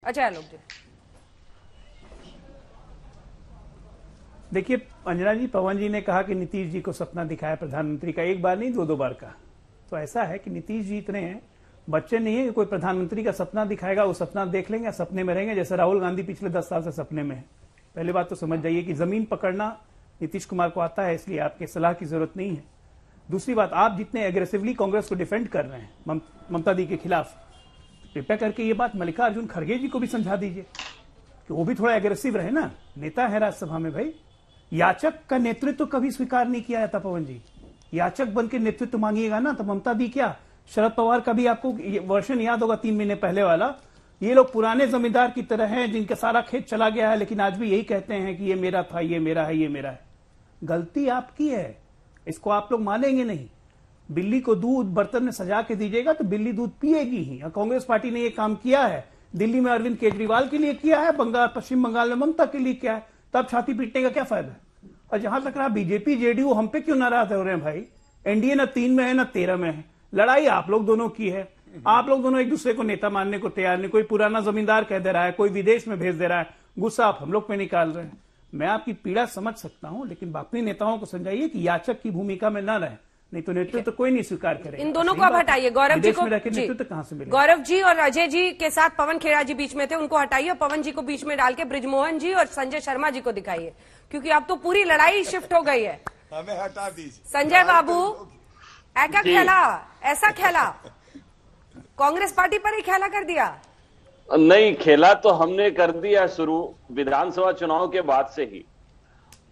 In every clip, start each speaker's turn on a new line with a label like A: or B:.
A: अच्छा आलोक जी,
B: देखिए अंजना जी, पवन जी ने कहा कि नीतीश जी को सपना दिखाया प्रधानमंत्री का, एक बार नहीं दो बार का। तो ऐसा है कि नीतीश जी इतने हैं, बच्चे नहीं है कि कोई प्रधानमंत्री का सपना दिखाएगा वो सपना देख लेंगे, सपने में रहेंगे, जैसे राहुल गांधी पिछले 10 साल से सपने में है। पहली बात तो समझ जाइए कि जमीन पकड़ना नीतीश कुमार को आता है, इसलिए आपके सलाह की जरूरत नहीं है। दूसरी बात, आप जितने एग्रेसिवली कांग्रेस को डिफेंड कर रहे हैं ममता दी के खिलाफ, कृपया करके ये बात मल्लिकार्जुन खड़गे जी को भी समझा दीजिए कि वो भी थोड़ा एग्रेसिव रहे ना, नेता है राज्यसभा में भाई। याचक का नेतृत्व कभी स्वीकार नहीं किया जाता पवन जी, याचक बन के नेतृत्व मांगिएगा ना तो ममता दी क्या, शरद पवार का भी आपको वर्षन याद होगा 3 महीने पहले वाला, ये लोग पुराने जमींदार की तरह हैं जिनका सारा खेत चला गया है, लेकिन आज भी यही कहते हैं कि ये मेरा था, ये मेरा है, ये मेरा है। गलती आपकी है, इसको आप लोग मानेंगे नहीं। बिल्ली को दूध बर्तन में सजा के दीजिएगा तो बिल्ली दूध पिएगी ही। कांग्रेस पार्टी ने ये काम किया है, दिल्ली में अरविंद केजरीवाल के लिए किया है, पश्चिम बंगाल में ममता के लिए किया है, तब छाती पीटने का क्या फायदा है। और जहां तक रहा बीजेपी जेडीयू, हम पे क्यों नाराज हो रहे हैं भाई, एनडीए न 3 में है न 13 में है, लड़ाई आप लोग दोनों की है। आप लोग दोनों एक दूसरे को नेता मानने को तैयार नहीं, कोई पुराना जमींदार कह दे रहा है, कोई विदेश में भेज दे रहा है, गुस्सा आप हम लोग पे निकाल रहे हैं। मैं आपकी पीड़ा समझ सकता हूं, लेकिन अपने नेताओं को समझाइए कि याचक की भूमिका में न रहे, नहीं तो नेतृत्व तो कोई नहीं स्वीकार करेगा।
A: इन दोनों को अब हटाइए, गौरव जी को,
B: नेतृत्व कहां से मिलेगा।
A: गौरव जी और अजय जी के साथ पवन खेड़ा जी बीच में थे, उनको हटाइए और पवन जी को बीच में डाल के ब्रिजमोहन जी और संजय शर्मा जी को दिखाइए, क्योंकि अब तो पूरी लड़ाई शिफ्ट हो गई है।
C: हमें हटा दीजिए।
A: संजय बाबू, ऐसा खेला, ऐसा खेला, कांग्रेस पार्टी पर ही खेला कर दिया।
D: नहीं, खेला तो हमने कर दिया शुरू विधानसभा चुनाव के बाद से ही,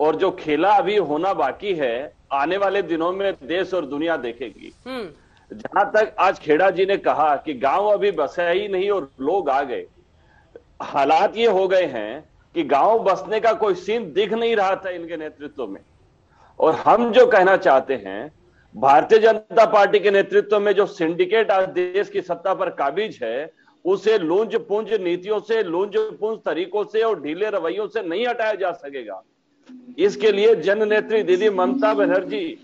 D: और जो खेला अभी होना बाकी है आने वाले दिनों में देश और दुनिया देखेगी। जहां तक आज खेड़ा जी ने कहा कि गांव अभी बसा ही नहीं और लोग आ गए, हालात ये हो गए हैं कि गांव बसने का कोई सीन दिख नहीं रहा था इनके नेतृत्व में। और हम जो कहना चाहते हैं, भारतीय जनता पार्टी के नेतृत्व में जो सिंडिकेट आज देश की सत्ता पर काबिज है, उसे लूंज पुंज नीतियों से, लूंज पुंज तरीकों से और ढीले रवैयों से नहीं हटाया जा सकेगा। इसके लिए जननेत्री दीदी ममता बनर्जी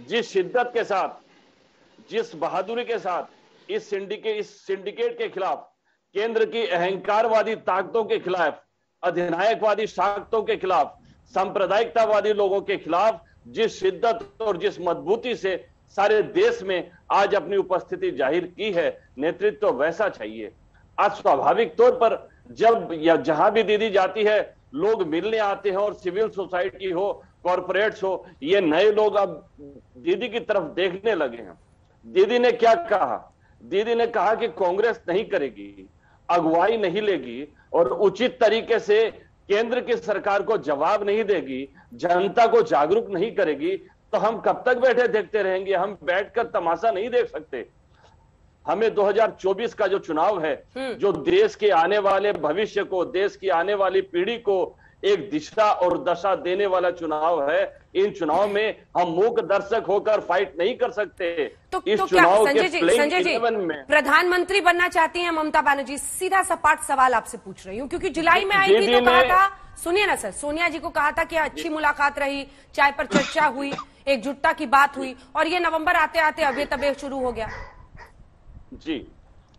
D: जिस शिद्दत के साथ, जिस बहादुरी के साथ इस सिंडिकेट के खिलाफ, केंद्र की अहंकारवादी ताकतों के खिलाफ, अधिनायकवादी ताकतों के खिलाफ, सांप्रदायिकतावादी लोगों के खिलाफ जिस शिद्दत और जिस मजबूती से सारे देश में आज अपनी उपस्थिति जाहिर की है, नेतृत्व वैसा चाहिए। आज स्वाभाविक तौर पर जब या जहां भी दीदी जाती है लोग मिलने आते हैं, और सिविल सोसाइटी हो, कॉरपोरेट्स हो, ये नए लोग अब दीदी की तरफ देखने लगे हैं। दीदी ने क्या कहा, दीदी ने कहा कि कांग्रेस नहीं करेगी, अगुवाई नहीं लेगी और उचित तरीके से केंद्र की सरकार को जवाब नहीं देगी, जनता को जागरूक नहीं करेगी, तो हम कब तक बैठे देखते रहेंगे। हम बैठकर तमाशा नहीं देख सकते। हमें 2024 का जो चुनाव है, जो देश के आने वाले भविष्य को, देश की आने वाली पीढ़ी को एक दिशा और दशा देने वाला चुनाव है। इन चुनाव में हम मूक दर्शक होकर फाइट नहीं कर सकते।
A: तो
D: इस
A: क्या
D: चुनाव
A: संजय
D: के
A: जी,
D: प्लेइंग
A: संजय जी,
D: 11 में
A: प्रधानमंत्री बनना चाहती हैं ममता बनर्जी? सीधा सपाट सवाल आपसे पूछ रही हूँ, क्योंकि जुलाई में आई थी तो कहा था, सुनिए ना सर, सोनिया जी को कहा था कि अच्छी मुलाकात रही, चाय पर चर्चा हुई, एकजुटता की बात हुई, और ये नवंबर आते आते अभी तब शुरू हो गया।
D: जी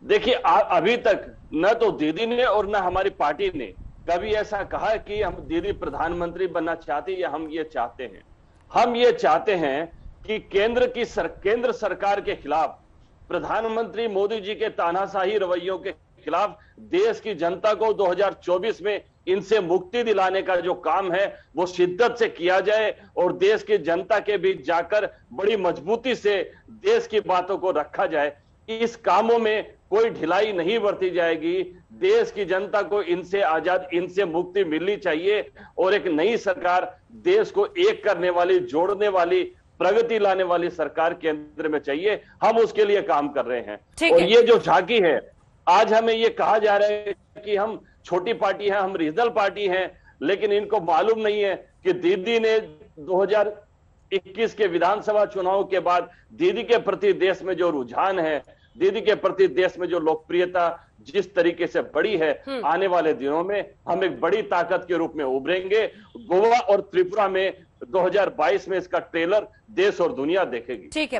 D: देखिए, अभी तक न तो दीदी ने और न हमारी पार्टी ने कभी ऐसा कहा कि हम दीदी प्रधानमंत्री बनना चाहते हैं या हम ये चाहते हैं। हम ये चाहते हैं कि केंद्र सरकार के खिलाफ, प्रधानमंत्री मोदी जी के तानाशाही रवैयों के खिलाफ देश की जनता को 2024 में इनसे मुक्ति दिलाने का जो काम है वो शिद्दत से किया जाए, और देश की जनता के बीच जाकर बड़ी मजबूती से देश की बातों को रखा जाए। इस कामों में कोई ढिलाई नहीं बरती जाएगी। देश की जनता को इनसे मुक्ति मिलनी चाहिए, और एक नई सरकार, देश को एक करने वाली, जोड़ने वाली, प्रगति लाने वाली सरकार केंद्र में चाहिए। हम उसके लिए काम कर रहे हैं। और ये जो झांकी है, आज हमें ये कहा जा रहा है कि हम छोटी पार्टी हैं, हम रीजनल पार्टी हैं, लेकिन इनको मालूम नहीं है कि दीदी ने 2021 के विधानसभा चुनाव के बाद दीदी के प्रति देश में जो रुझान है, दीदी के प्रति देश में जो लोकप्रियता जिस तरीके से बढ़ी है, आने वाले दिनों में हम एक बड़ी ताकत के रूप में उभरेंगे। गोवा और त्रिपुरा में 2022 में इसका ट्रेलर देश और दुनिया देखेगी।
A: ठीक है।